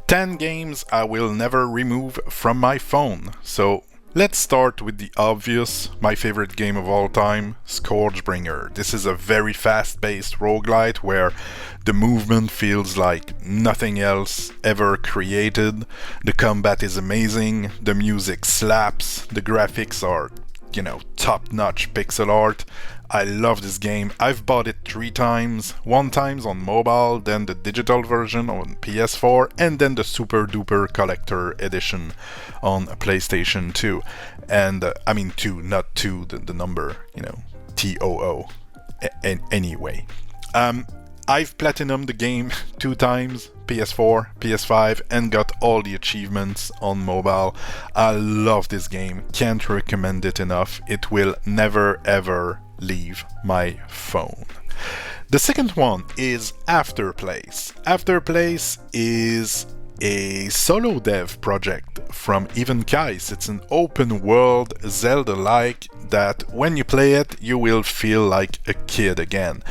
10 games I will never remove from my phone. So let's start with the obvious, my favorite game of all time, Scourgebringer. This is a very fast-paced roguelite where the movement feels like nothing else ever created. The combat is amazing, the music slaps, the graphics are, top-notch pixel art. I love this game. I've bought it 3 times. 1 time on mobile, then the digital version on PS4, and then the super duper collector edition on PlayStation 2. And I mean 2, not 2, the number, TOO. Anyway. I've platinumed the game 2 times, PS4, PS5, and got all the achievements on mobile. I love this game, can't recommend it enough. It will never ever leave my phone. The second one is Afterplace. Afterplace is a solo dev project from Evenkais. It's an open world Zelda-like that when you play it, you will feel like a kid again.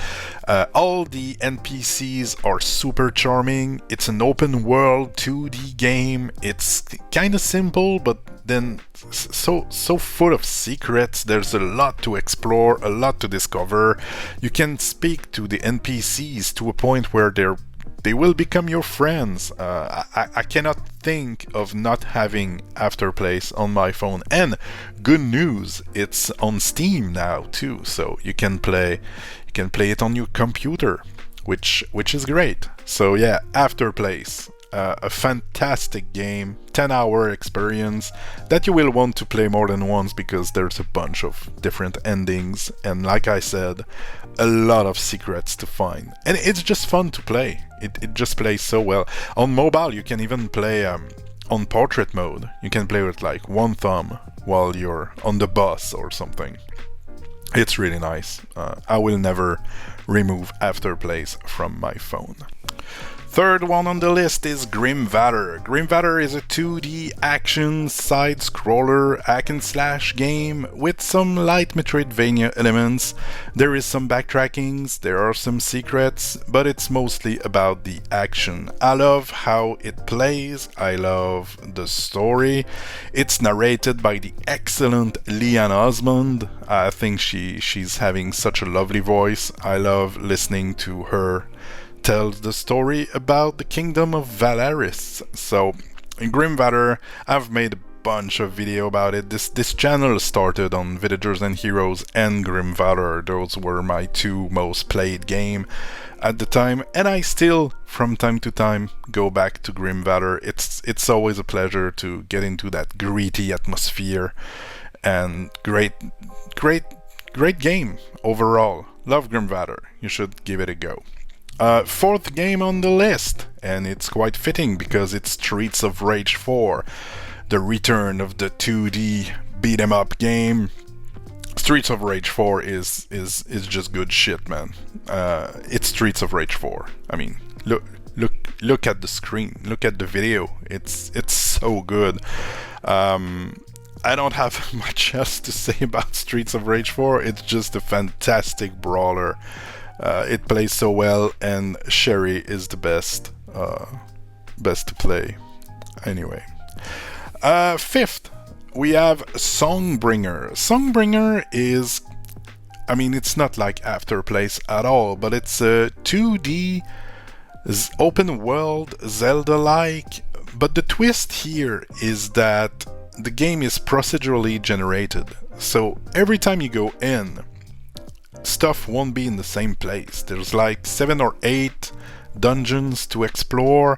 All the NPCs are super charming. It's an open world 2D game. It's kind of simple, but then so full of secrets. There's a lot to explore, a lot to discover. You can speak to the NPCs to a point where they will become your friends. I cannot think of not having Afterplace on my phone. And good news, it's on Steam now too, so you can play it on your computer, which is great. So yeah, Afterplace, a fantastic game, 10-hour experience that you will want to play more than once because there's a bunch of different endings, and like I said, a lot of secrets to find, and it's just fun to play. It just plays so well. On mobile you can even play on portrait mode. You can play with like one thumb while you're on the bus or something. It's really nice. I will never remove Afterplace from my phone. Third one on the list is Grim Valor. Grim Valor is a 2D action side-scroller hack-and-slash game with some light Metroidvania elements. There is some backtrackings, there are some secrets, but it's mostly about the action. I love how it plays, I love the story. It's narrated by the excellent Leanne Osmond. I think she's having such a lovely voice. I love listening to her tells the story about the kingdom of Valaris. So in Grim Valor, I've made a bunch of video about it. This channel started on Villagers and Heroes and Grim Valor. Those were my 2 most played game at the time, and I still from time to time go back to Grim Valor. It's always a pleasure to get into that gritty atmosphere, and great game overall. Love Grim Valor. You should give it a go. 4th game on the list, and it's quite fitting because it's Streets of Rage 4, the return of the 2D beat-em-up game. Streets of Rage 4 is just good shit, man. It's Streets of Rage 4. I mean, look at the screen, look at the video. It's so good. I don't have much else to say about Streets of Rage 4. It's just a fantastic brawler. It plays so well, and Sherry is the best to play. Anyway, 5th we have Songbringer. Songbringer is, I mean, it's not like Afterplace at all, but it's a 2D open world Zelda-like. But the twist here is that the game is procedurally generated, so every time you go in, stuff won't be in the same place. There's like 7 or 8 dungeons to explore,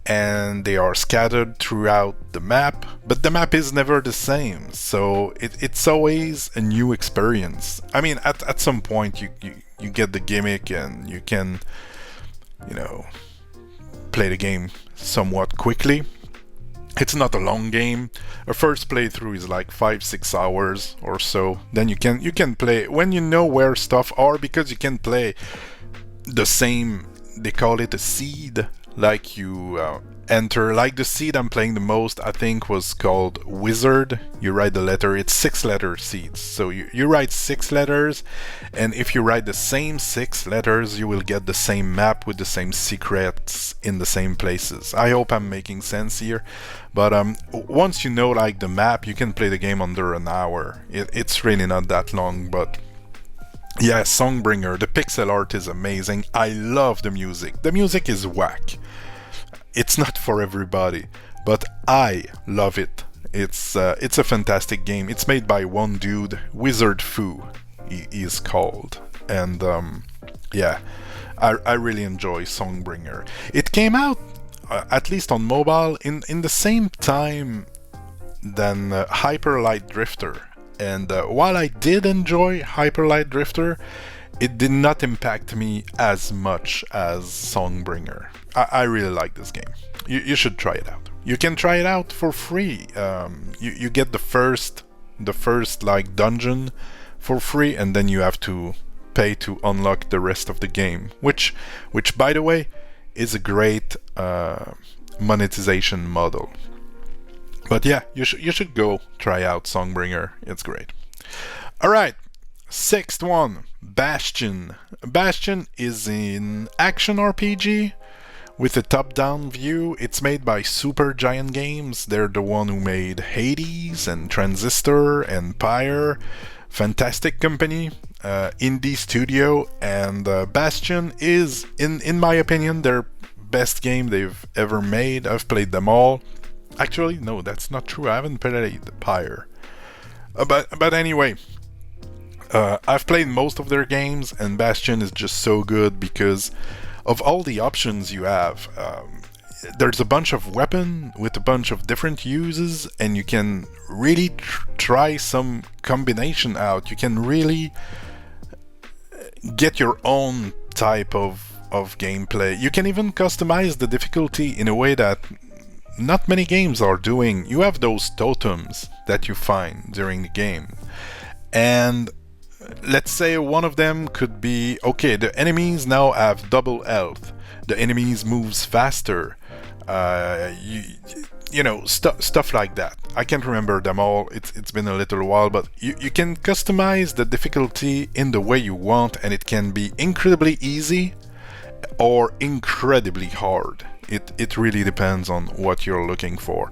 and they are scattered throughout the map, but the map is never the same, so it's always a new experience. I mean, at some point you get the gimmick and you can, play the game somewhat quickly. It's not a long game. A first playthrough is like 5-6 hours or so. Then you can play when you know where stuff are, because you can play the same, they call it a seed like you enter, like the seed I'm playing the most, I think was called Wizard. You write the letter, it's 6-letter seeds. So you write 6 letters, and if you write the same 6 letters, you will get the same map with the same secrets in the same places. I hope I'm making sense here. But once you know like the map, you can play the game under an hour. It's really not that long, but yeah, Songbringer, the pixel art is amazing. I love the music. The music is whack. It's not for everybody, but I love it. It's a fantastic game. It's made by one dude, Wizard Foo, he is called. And yeah, I really enjoy Songbringer. It came out, at least on mobile, in the same time than Hyper Light Drifter. And while I did enjoy Hyper Light Drifter, it did not impact me as much as Songbringer. I really like this game. You should try it out. You can try it out for free. You get the first like dungeon for free, and then you have to pay to unlock the rest of the game. Which by the way, is a great monetization model. But yeah, you should go try out Songbringer. It's great. All right. 6th one, Bastion. Bastion is an action RPG with a top-down view. It's made by Supergiant Games. They're the one who made Hades and Transistor and Pyre. Fantastic company, indie studio, and Bastion is, in my opinion, their best game they've ever made. I've played them all. Actually, no, that's not true. I haven't played Pyre. But anyway, I've played most of their games, and Bastion is just so good because of all the options you have. There's a bunch of weapons with a bunch of different uses, and you can really try some combination out. You can really get your own type of gameplay. You can even customize the difficulty in a way that not many games are doing. You have those totems that you find during the game, and let's say one of them could be, okay, the enemies now have double health, the enemies moves faster, you know, stuff like that. I can't remember them all, it's been a little while, but you can customize the difficulty in the way you want, and it can be incredibly easy or incredibly hard. It really depends on what you're looking for.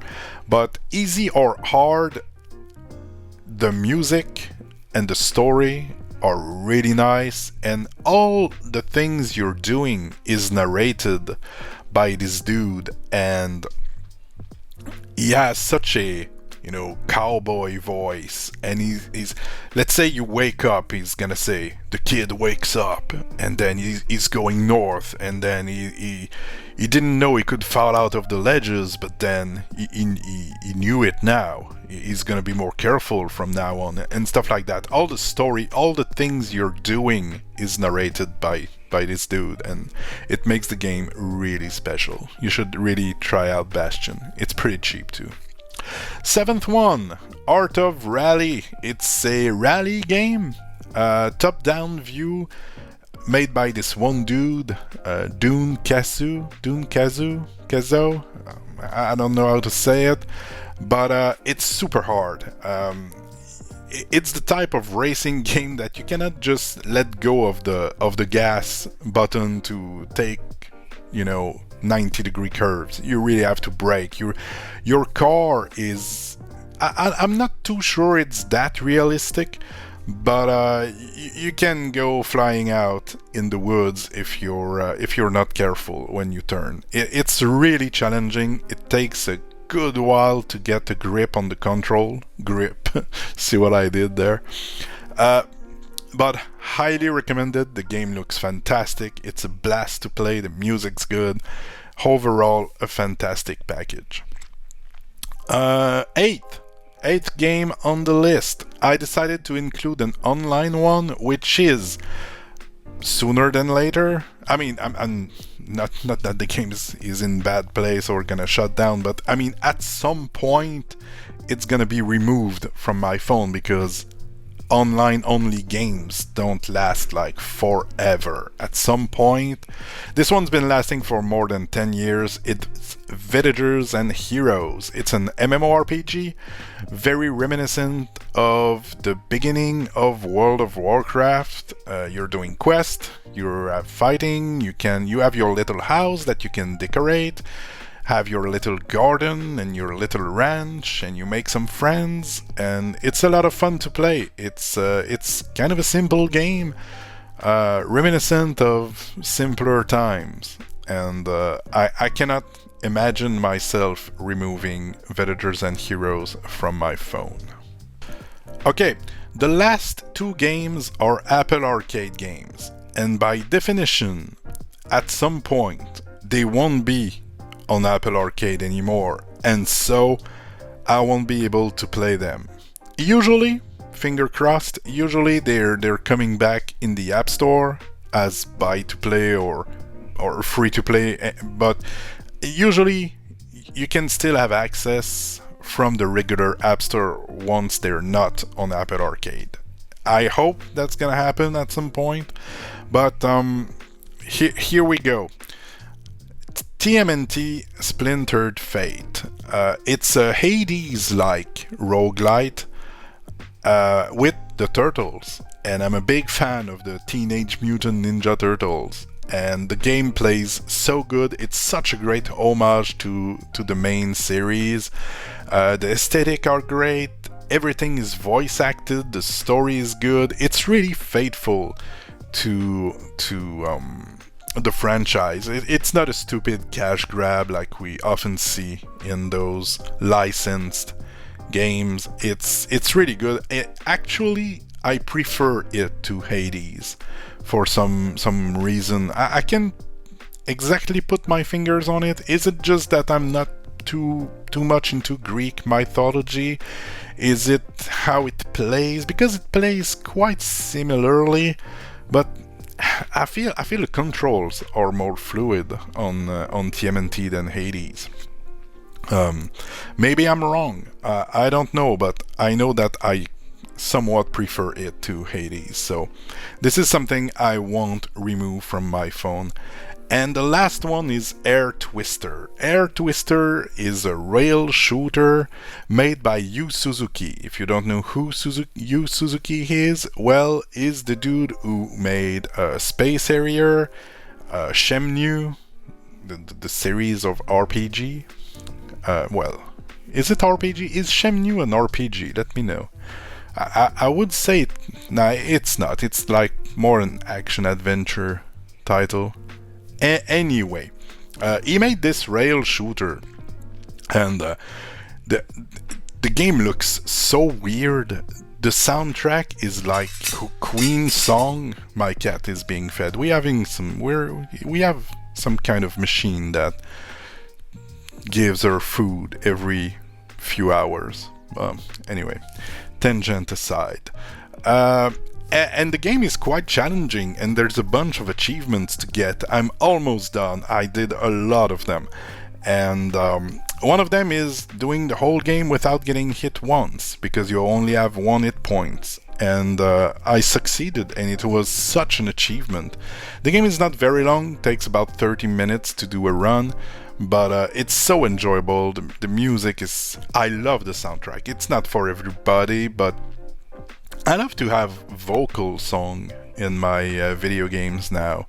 But easy or hard, the music and the story are really nice, and all the things you're doing is narrated by this dude, and he has such a, you know, cowboy voice, and he's let's say you wake up, he's gonna say, the kid wakes up, and then he's going north, and then he didn't know he could fall out of the ledges, but then he knew it now. He's gonna be more careful from now on, and stuff like that. All the story, all the things you're doing is narrated by this dude, and it makes the game really special. You should really try out Bastion. It's pretty cheap too. 7th one, Art of Rally. It's a rally game, top-down view, made by this one dude, Dune Kazu. I don't know how to say it, but it's super hard. It's the type of racing game that you cannot just let go of the gas button to take, you know, 90-degree curves. You really have to brake. Your car is, I'm not too sure it's that realistic, but you can go flying out in the woods if you're not careful when you turn. It's really challenging. It takes a good while to get a grip on the control. Grip. See what I did there? But highly recommended. The game looks fantastic. It's a blast to play. The music's good. Overall, a fantastic package. 8th game on the list. I decided to include an online one, which is sooner than later. I mean, I'm not that the game is in bad place or gonna shut down, but I mean, at some point it's gonna be removed from my phone because online-only games don't last like forever. At some point, this one's been lasting for more than 10 years. It's Villagers and Heroes. It's an MMORPG, very reminiscent of the beginning of World of Warcraft. You're doing quests, you're fighting, you have your little house that you can decorate, have your little garden and your little ranch, and you make some friends, and it's a lot of fun to play. It's kind of a simple game, reminiscent of simpler times, and I cannot imagine myself removing Villagers and Heroes from my phone. Okay, the last two games are Apple Arcade games, and by definition, at some point, they won't be on Apple Arcade anymore, and so I won't be able to play them. Usually, finger crossed, usually they're coming back in the App Store as buy to play or free to play, but usually you can still have access from the regular App Store once they're not on Apple Arcade. I hope that's gonna happen at some point, but here we go. Tmnt Splintered Fate. It's a Hades-like roguelite with the turtles, and I'm a big fan of the Teenage Mutant Ninja Turtles, and the game plays so good. It's such a great homage to the main series. The aesthetics are great, everything is voice acted, the story is good. It's really faithful to the franchise. It's not a stupid cash grab like we often see in those licensed games. It's really good. Actually, I prefer it to Hades for some reason. I can't exactly put my fingers on it. Is it just that I'm not too much into Greek mythology? Is it how it plays? Because it plays quite similarly, but I feel the controls are more fluid on TMNT than Hades. Maybe I'm wrong. I don't know, but I know that I somewhat prefer it to Hades. So this is something I won't remove from my phone. And the last one is Air Twister. Air Twister is a rail shooter made by Yu Suzuki. If you don't know who Yu Suzuki is, well, is the dude who made Space Harrier, Shenmue, the series of RPG. Well, is it RPG? Is Shenmue an RPG? Let me know. I would say it's not. It's like more an action-adventure title. Anyway, he made this rail shooter, and the game looks so weird. The soundtrack is like Queen's song. My cat is being fed. We have some kind of machine that gives her food every few hours. Anyway, tangent aside. And the game is quite challenging, and there's a bunch of achievements to get. I'm almost done. I did a lot of them. And one of them is doing the whole game without getting hit once, because you only have 1 hit points. And I succeeded, and it was such an achievement. The game is not very long, takes about 30 minutes to do a run, but it's so enjoyable. The music is... I love the soundtrack. It's not for everybody, but I love to have vocal song in my video games now.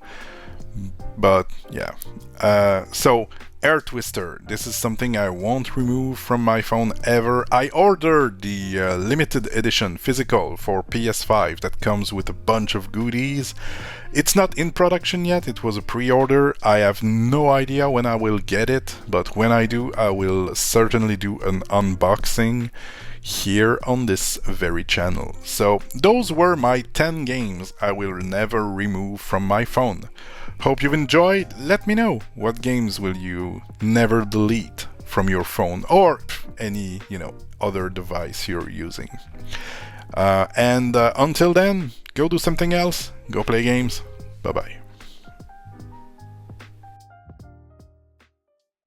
But yeah, so Air Twister, this is something I won't remove from my phone ever. I ordered the limited edition physical for PS5 that comes with a bunch of goodies. It's not in production yet, it was a pre-order. I have no idea when I will get it, but when I do, I will certainly do an unboxing here on this very channel. So those were my 10 games I will never remove from my phone. Hope you've enjoyed. Let me know, what games will you never delete from your phone or any, other device you're using. And until then, go do something else, go play games. Bye bye.